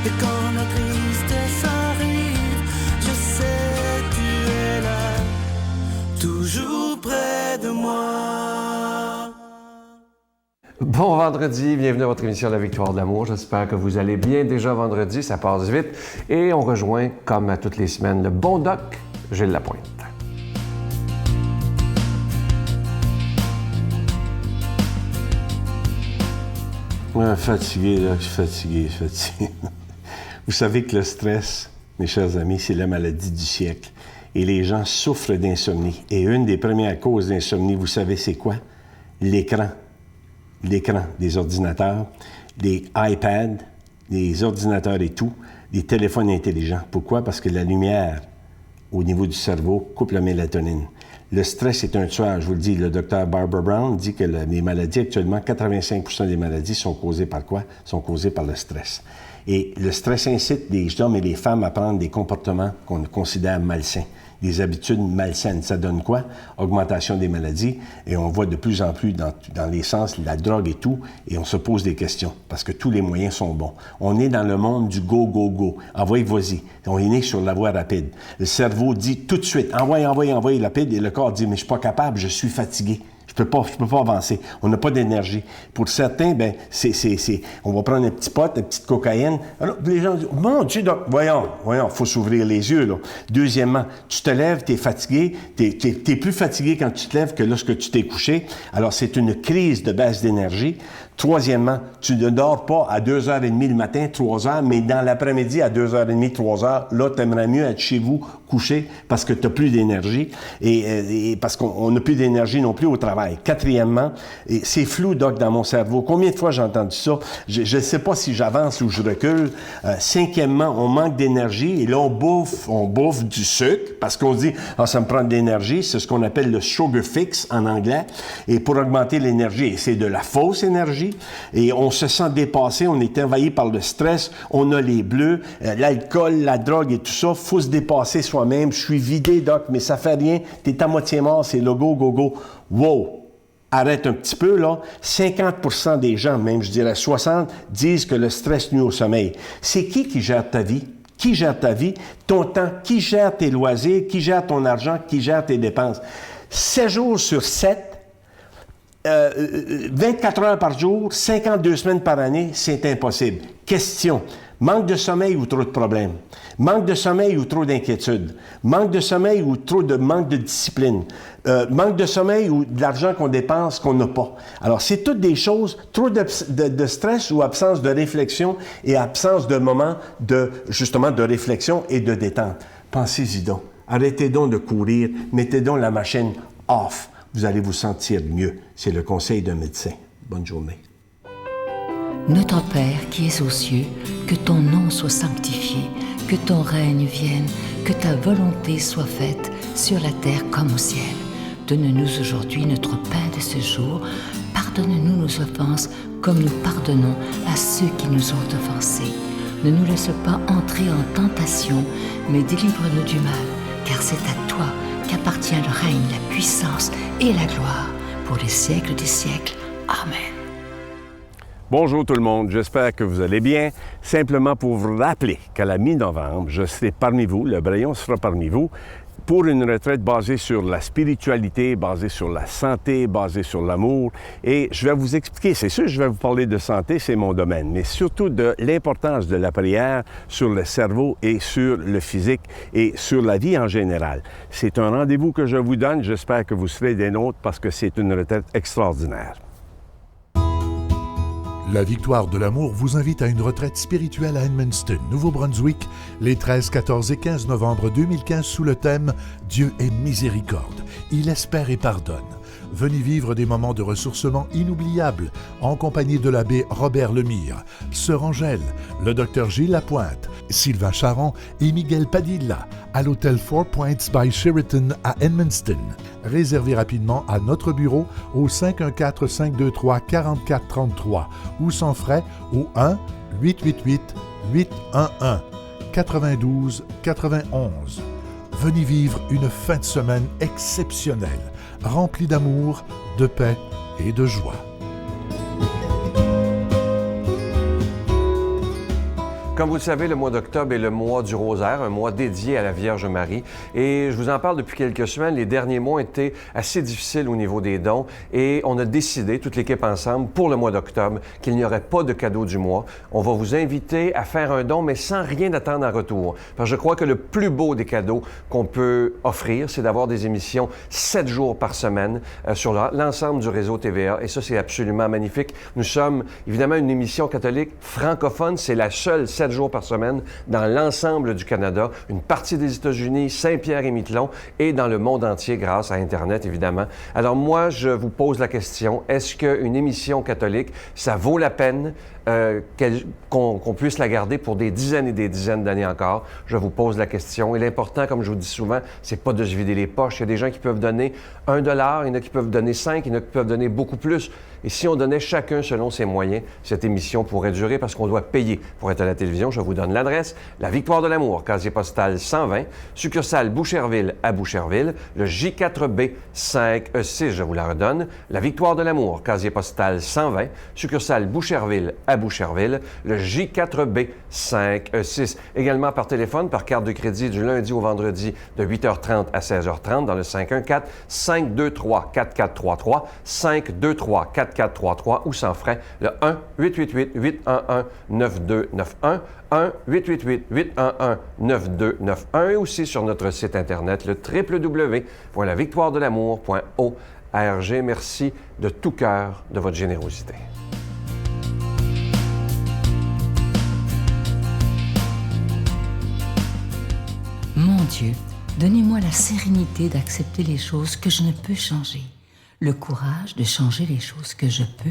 Et quand la tristesse arrive, je sais tu es là, toujours près de moi. Bon vendredi, bienvenue à votre émission La Victoire de l'amour. J'espère que vous allez bien. Déjà vendredi, ça passe vite. Et on rejoint, comme à toutes les semaines, le bon doc, Gilles Lapointe. Fatigué, là, je suis fatigué. Vous savez que le stress, mes chers amis, c'est la maladie du siècle. Et les gens souffrent d'insomnie. Et une des premières causes d'insomnie, vous savez c'est quoi? L'écran. L'écran des ordinateurs, des iPads, des ordinateurs et tout, des téléphones intelligents. Pourquoi? Parce que la lumière, au niveau du cerveau, coupe la mélatonine. Le stress est un tueur, je vous le dis. Le docteur Barbara Brown dit que les maladies, actuellement, 85% des maladies sont causées par quoi? Sont causées par le stress. Et le stress incite les hommes et les femmes à prendre des comportements qu'on considère malsains, des habitudes malsaines. Ça donne quoi? Augmentation des maladies. Et on voit de plus en plus dans les sens la drogue et tout, et on se pose des questions, parce que tous les moyens sont bons. On est dans le monde du go, go, go. Envoyez, vas-y. On est né sur la voie rapide. Le cerveau dit tout de suite, envoyez rapide, et le corps dit, mais je suis pas capable, je suis fatigué. Je peux pas avancer. On n'a pas d'énergie. Pour certains, on va prendre un petit pot, une petite cocaïne. Alors, les gens disent, mon Dieu, donc, voyons, faut s'ouvrir les yeux, là. Deuxièmement, tu te lèves, t'es fatigué, t'es plus fatigué quand tu te lèves que lorsque tu t'es couché. Alors, c'est une crise de baisse d'énergie. Troisièmement, tu ne dors pas à 2h30 le matin, 3h, mais dans l'après-midi à 2h30, 3h, là, tu aimerais mieux être chez vous, couché, parce que tu n'as plus d'énergie et parce qu'on n'a plus d'énergie non plus au travail. Quatrièmement, et c'est flou, Doc, dans mon cerveau. Combien de fois j'ai entendu ça? Je ne sais pas si j'avance ou je recule. Cinquièmement, on manque d'énergie et là, on bouffe du sucre parce qu'on dit, ça me prend de l'énergie. C'est ce qu'on appelle le sugar fix en anglais. Et pour augmenter l'énergie, c'est de la fausse énergie. Et on se sent dépassé, on est envahi par le stress, on a les bleus, l'alcool, la drogue et tout ça, faut se dépasser soi-même. Je suis vidé, Doc, mais ça fait rien, t'es à moitié mort, c'est le go, go, go. Wow! Arrête un petit peu, là. 50% des gens, même je dirais 60%, disent que le stress nuit au sommeil. C'est qui gère ta vie? Qui gère ta vie? Ton temps? Qui gère tes loisirs? Qui gère ton argent? Qui gère tes dépenses? 7 jours sur 7, 24 heures par jour, 52 semaines par année, c'est impossible. Question, manque de sommeil ou trop de problèmes? Manque de sommeil ou trop d'inquiétude? Manque de sommeil ou manque de discipline? Manque de sommeil ou de l'argent qu'on dépense qu'on n'a pas? Alors, c'est toutes des choses, trop de stress ou absence de réflexion et absence de moments justement de réflexion et de détente. Pensez-y donc. Arrêtez donc de courir, mettez donc la machine off. Vous allez vous sentir mieux. C'est le conseil d'un médecin. Bonne journée. Notre Père qui es aux cieux, que ton nom soit sanctifié, que ton règne vienne, que ta volonté soit faite sur la terre comme au ciel. Donne-nous aujourd'hui notre pain de ce jour. Pardonne-nous nos offenses comme nous pardonnons à ceux qui nous ont offensés. Ne nous laisse pas entrer en tentation, mais délivre-nous du mal, car c'est à toi qu'appartient le règne, la puissance et la gloire pour les siècles des siècles. Amen. Bonjour tout le monde, j'espère que vous allez bien. Simplement pour vous rappeler qu'à la mi-novembre, je serai parmi vous, le Braillon sera parmi vous, pour une retraite basée sur la spiritualité, basée sur la santé, basée sur l'amour. Et je vais vous expliquer, c'est sûr, je vais vous parler de santé, c'est mon domaine, mais surtout de l'importance de la prière sur le cerveau et sur le physique et sur la vie en général. C'est un rendez-vous que je vous donne, j'espère que vous serez des nôtres parce que c'est une retraite extraordinaire. La Victoire de l'amour vous invite à une retraite spirituelle à Edmundston, Nouveau-Brunswick, les 13, 14 et 15 novembre 2015 sous le thème « Dieu est miséricorde, il espère et pardonne ». Venez vivre des moments de ressourcement inoubliables en compagnie de l'abbé Robert Lemire, Sœur Angèle, le docteur Gilles Lapointe, Sylvain Charon et Miguel Padilla à l'hôtel Four Points by Sheraton à Edmundston. Réservez rapidement à notre bureau au 514-523-4433 ou sans frais au 1-888-811-92-91. Venez vivre une fin de semaine exceptionnelle, remplie d'amour, de paix et de joie. Comme vous le savez, le mois d'octobre est le mois du rosaire, un mois dédié à la Vierge Marie. Et je vous en parle depuis quelques semaines. Les derniers mois ont été assez difficiles au niveau des dons. Et on a décidé, toute l'équipe ensemble, pour le mois d'octobre, qu'il n'y aurait pas de cadeau du mois. On va vous inviter à faire un don, mais sans rien attendre en retour. Parce que je crois que le plus beau des cadeaux qu'on peut offrir, c'est d'avoir des émissions 7 jours par semaine sur l'ensemble du réseau TVA. Et ça, c'est absolument magnifique. Nous sommes évidemment une émission catholique francophone. C'est la seule 7 jours par semaine dans l'ensemble du Canada, une partie des États-Unis, Saint-Pierre-et-Miquelon et dans le monde entier grâce à Internet, évidemment. Alors moi, je vous pose la question, est-ce qu'une émission catholique, ça vaut la peine qu'on puisse la garder pour des dizaines et des dizaines d'années encore? Je vous pose la question. Et l'important, comme je vous dis souvent, c'est pas de se vider les poches. Il y a des gens qui peuvent donner $1, il y en a qui peuvent donner 5, il y en a qui peuvent donner beaucoup plus. Et si on donnait chacun selon ses moyens, cette émission pourrait durer parce qu'on doit payer pour être à la télévision. Je vous donne l'adresse. La Victoire de l'Amour, casier postal 120, succursale Boucherville à Boucherville, le J4B 5E6, je vous la redonne. La Victoire de l'Amour, casier postal 120, succursale Boucherville à Boucherville, le J4B 5E6. Également par téléphone, par carte de crédit du lundi au vendredi de 8h30 à 16h30 dans le 514-523-4433, 523-4433 ou sans frais, le 1-888-811-9291, 1-888-811-9291 et aussi sur notre site Internet, le www.lavictoiredelamour.org. Merci de tout cœur de votre générosité. Mon Dieu, donnez-moi la sérénité d'accepter les choses que je ne peux changer, le courage de changer les choses que je peux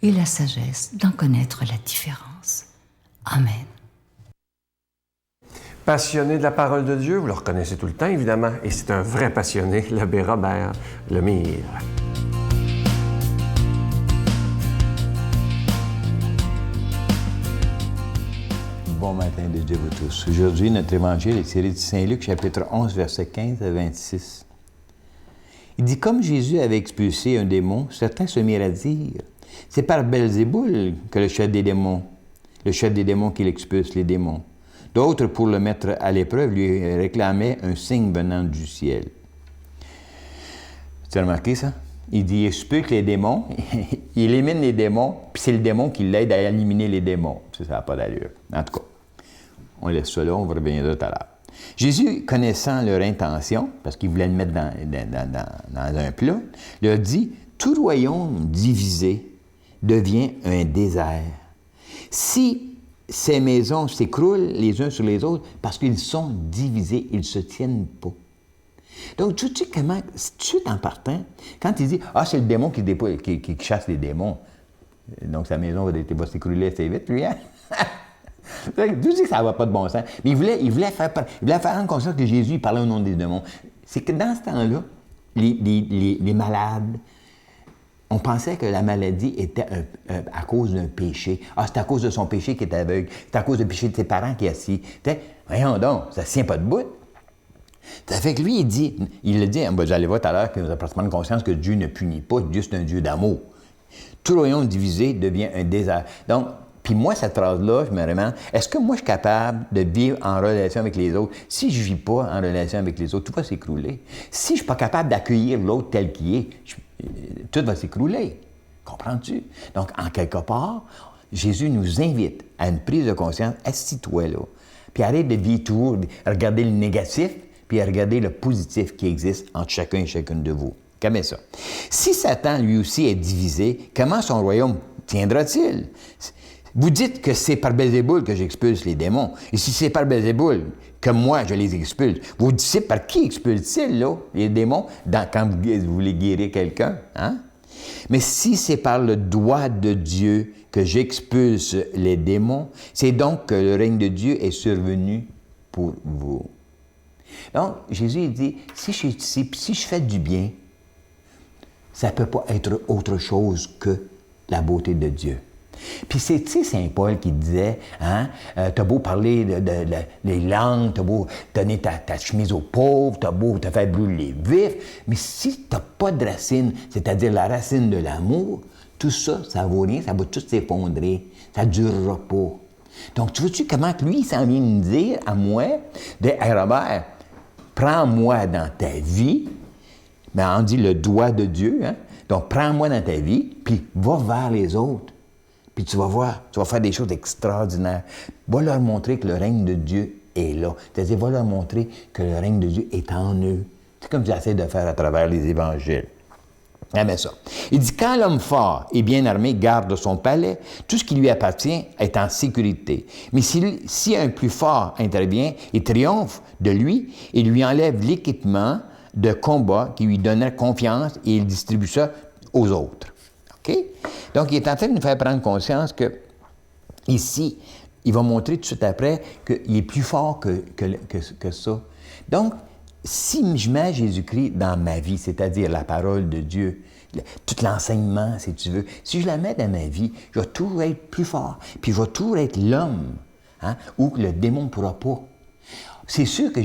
et la sagesse d'en connaître la différence. Amen. Passionné de la parole de Dieu, vous le reconnaissez tout le temps, évidemment, et c'est un vrai passionné, l'abbé Robert Lemire. Bon matin de Dieu vous tous. Aujourd'hui, notre évangile est tiré de Saint-Luc, chapitre 11, versets 15 à 26. Il dit, comme Jésus avait expulsé un démon, certains se mirent à dire, c'est par Belzéboul que le chef des démons qu'il expulse les démons. D'autres, pour le mettre à l'épreuve, lui réclamaient un signe venant du ciel. Tu as remarqué ça? Il dit, il expulse les démons, il élimine les démons, puis c'est le démon qui l'aide à éliminer les démons. Ça n'a pas d'allure. En tout cas, on laisse ça là, on va revenir tout à l'heure. Jésus, connaissant leur intention, parce qu'il voulait le mettre dans un plat, leur dit, tout royaume divisé devient un désert. Si ces maisons s'écroulent les uns sur les autres, parce qu'ils sont divisés, ils ne se tiennent pas. Donc, tu sais comment, tout de suite en partant, quand il dit « Ah, c'est le démon qui chasse les démons », donc sa maison va s'écrouler assez vite, lui, hein? Tu sais que ça n'a pas de bon sens. Mais il voulait faire rendre conscience que Jésus parlait au nom des démons. C'est que dans ce temps-là, les malades, on pensait que la maladie était à cause d'un péché. Ah, c'est à cause de son péché qu'il est aveugle. C'est à cause du péché de ses parents qu'il est assis. Voyons donc, ça ne tient pas debout. Ça fait que lui, il le dit, vous allez voir tout à l'heure que vous avez pratiquement conscience que Dieu ne punit pas, Dieu c'est un Dieu d'amour. Tout royaume divisé devient un désert. Donc, puis moi, cette phrase-là, je me demande, est-ce que moi, je suis capable de vivre en relation avec les autres? Si je ne vis pas en relation avec les autres, tout va s'écrouler. Si je ne suis pas capable d'accueillir l'autre tel qu'il est, tout va s'écrouler. Comprends-tu? Donc, en quelque part, Jésus nous invite à une prise de conscience. Assis-toi là. Puis arrête de vivre toujours, regarder le négatif, puis regarder le positif qui existe entre chacun et chacune de vous. Comme ça. Si Satan, lui aussi, est divisé, comment son royaume tiendra-t-il? Vous dites que c'est par Belzéboul que j'expulse les démons. Et si c'est par Belzéboul que moi, je les expulse, vous dites par qui expulse-t-il, là, les démons, quand vous voulez guérir quelqu'un? Hein? Mais si c'est par le doigt de Dieu que j'expulse les démons, c'est donc que le règne de Dieu est survenu pour vous. Donc, Jésus dit, si je fais du bien, ça ne peut pas être autre chose que la beauté de Dieu. Puis c'est, tu sais, Saint Paul qui disait, hein, t'as beau parler les langues, t'as beau donner ta chemise aux pauvres, t'as beau te faire brûler les vifs, mais si t'as pas de racine, c'est-à-dire la racine de l'amour, tout ça, ça vaut rien, ça va tout s'effondrer, ça ne durera pas. Donc, tu vois-tu comment lui, il s'en vient me dire à moi, hey Robert, prends-moi dans ta vie, mais on dit le doigt de Dieu, hein? Donc, prends-moi dans ta vie, puis va vers les autres. Puis tu vas voir, tu vas faire des choses extraordinaires. Va leur montrer que le règne de Dieu est là. C'est-à-dire, va leur montrer que le règne de Dieu est en eux. C'est comme j'essaie de faire à travers les évangiles. Aimez ça. Il dit, quand l'homme fort et bien armé garde son palais, tout ce qui lui appartient est en sécurité. Mais si un plus fort intervient et triomphe de lui, il lui enlève l'équipement de combat qui lui donnait confiance et il distribue ça aux autres. OK? Donc, il est en train de nous faire prendre conscience que, ici, il va montrer tout de suite après qu'il est plus fort que ça. Donc, si je mets Jésus-Christ dans ma vie, c'est-à-dire la parole de Dieu, tout l'enseignement, si tu veux, si je la mets dans ma vie, je vais toujours être plus fort, puis je vais toujours être l'homme, hein, où le démon ne pourra pas. C'est sûr que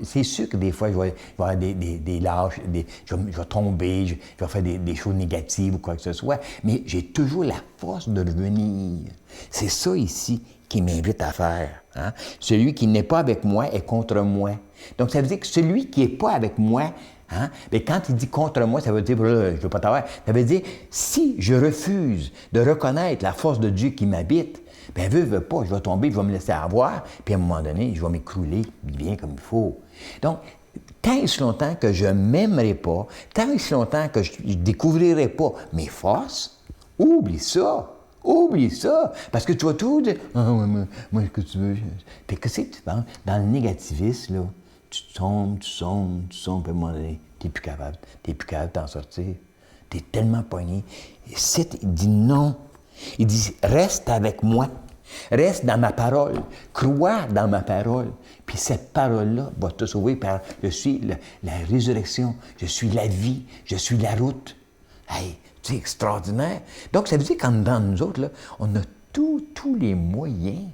c'est sûr que des fois, je vais avoir des lâches, je vais tomber, je vais faire des choses négatives ou quoi que ce soit, mais j'ai toujours la force de revenir. C'est ça ici qui m'invite à faire. Hein? Celui qui n'est pas avec moi est contre moi. Donc, ça veut dire que celui qui n'est pas avec moi, hein, bien, quand il dit contre moi, ça veut dire, je ne veux pas t'avoir. Ça veut dire, si je refuse de reconnaître la force de Dieu qui m'habite, bien, veux pas, je vais tomber, je vais me laisser avoir, puis à un moment donné, je vais m'écrouler bien comme il faut. Donc, tant et si longtemps que je ne m'aimerai pas, tant et si longtemps que je ne découvrirai pas mes forces, oublie ça. Oublie ça, parce que tu vas tout dire « Ah, moi, ce que tu veux... » Puis qu'est-ce que tu penses? Dans le négativisme, là, tu tombes, puis à un moment donné, tu n'es plus capable de t'en sortir. Tu es tellement pogné. Et il dit non. Il dit « Reste avec moi. Reste dans ma parole. Crois dans ma parole. Puis cette parole-là va te sauver par je suis la résurrection, je suis la vie, je suis la route. » Hey, c'est extraordinaire. Donc, ça veut dire qu'en dedans de nous autres, là, on a tous les moyens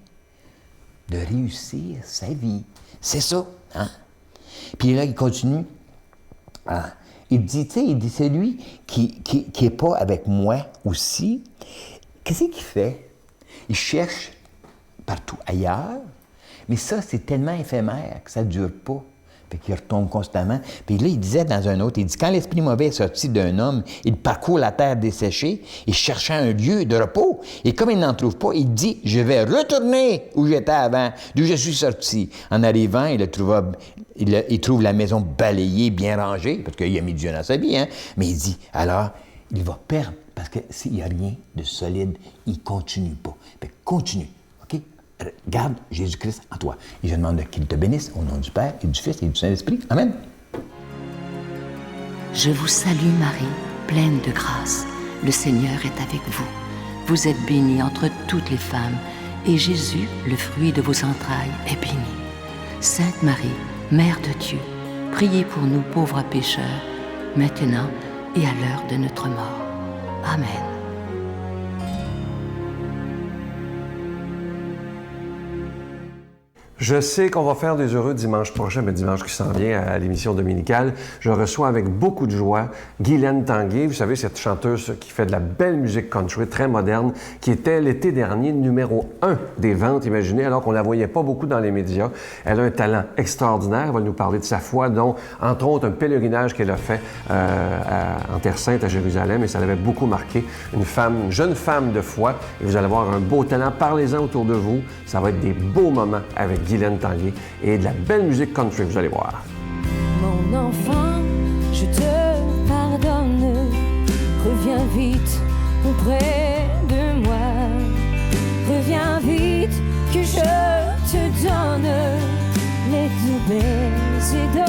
de réussir sa vie. C'est ça, hein? Puis là, il continue. Il dit, c'est lui qui n'est pas avec moi aussi. Qu'est-ce qu'il fait? Il cherche partout ailleurs, mais ça, c'est tellement éphémère que ça ne dure pas. Fait qu'il retombe constamment. Puis là, il disait dans un autre, il dit, quand l'esprit mauvais est sorti d'un homme, il parcourt la terre desséchée, il cherchait un lieu de repos. Et comme il n'en trouve pas, il dit, je vais retourner où j'étais avant, d'où je suis sorti. En arrivant, il trouve la maison balayée, bien rangée, parce qu'il a mis Dieu dans sa vie, hein. Mais il dit, alors, il va perdre, parce que s'il n'y a rien de solide, il ne continue pas. Fait continue. Garde Jésus-Christ en toi. Et je demande qu'il te bénisse au nom du Père et du Fils et du Saint-Esprit. Amen. Je vous salue Marie, pleine de grâce. Le Seigneur est avec vous. Vous êtes bénie entre toutes les femmes, et Jésus, le fruit de vos entrailles, est béni. Sainte Marie, Mère de Dieu, priez pour nous pauvres pécheurs, maintenant et à l'heure de notre mort. Amen. Je sais qu'on va faire des heureux dimanche prochain, mais dimanche qui s'en vient à l'émission dominicale. Je reçois avec beaucoup de joie Guylaine Tanguay. Vous savez, cette chanteuse qui fait de la belle musique country, très moderne, qui était l'été dernier numéro 1 des ventes, imaginez, alors qu'on ne la voyait pas beaucoup dans les médias. Elle a un talent extraordinaire. Elle va nous parler de sa foi, dont, entre autres, un pèlerinage qu'elle a fait en Terre Sainte, à Jérusalem, et ça l'avait beaucoup marqué. Une jeune femme de foi, et vous allez avoir un beau talent. Parlez-en autour de vous. Ça va être des beaux moments avec Guylaine Tanguay et de la belle musique country, vous allez voir. Mon enfant, je te pardonne, reviens vite auprès de moi, reviens vite que je te donne les deux baisers